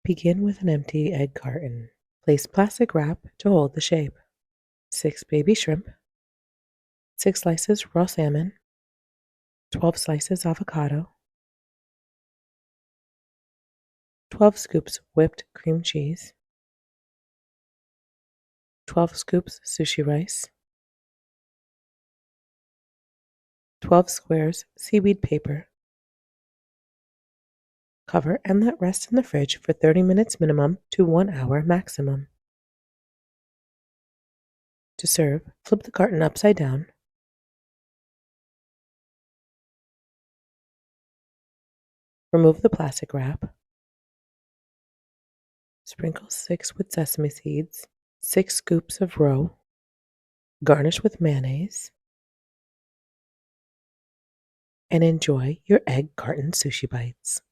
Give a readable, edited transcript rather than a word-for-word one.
Begin with an empty egg carton. Place plastic wrap to hold the shape. 6 baby shrimp, 6 slices raw salmon, 12 slices avocado, 12 scoops whipped cream cheese, 12 scoops sushi rice, 12 squares seaweed paper. Cover and let rest in the fridge for 30 minutes minimum to 1 hour maximum. To serve, flip the carton upside down. Remove the plastic wrap. Sprinkle 6 with sesame seeds, 6 scoops of roe. Garnish with mayonnaise. And enjoy your egg carton sushi bites.